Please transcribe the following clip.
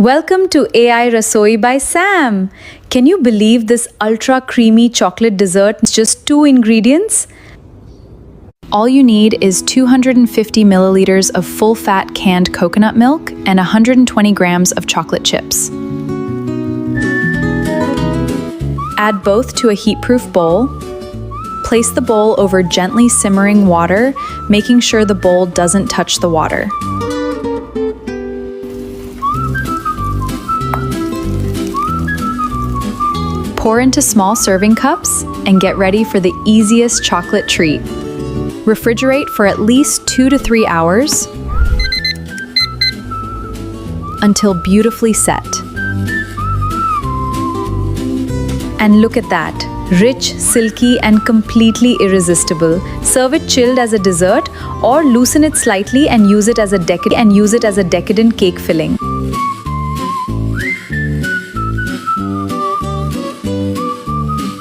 Welcome to AI Rasoi by Sam. Can you believe this ultra creamy chocolate dessert is just 2 ingredients? All you need is 250 milliliters of full-fat canned coconut milk and 120 grams of chocolate chips. Add both to a heatproof bowl. Place the bowl over gently simmering water, making sure the bowl doesn't touch the water. Pour into small serving cups and get ready for the easiest chocolate treat. Refrigerate for at least 2 to 3 hours until beautifully set. And look at that, rich, silky, and completely irresistible. Serve it chilled as a dessert or loosen it slightly and use it as a decadent cake filling.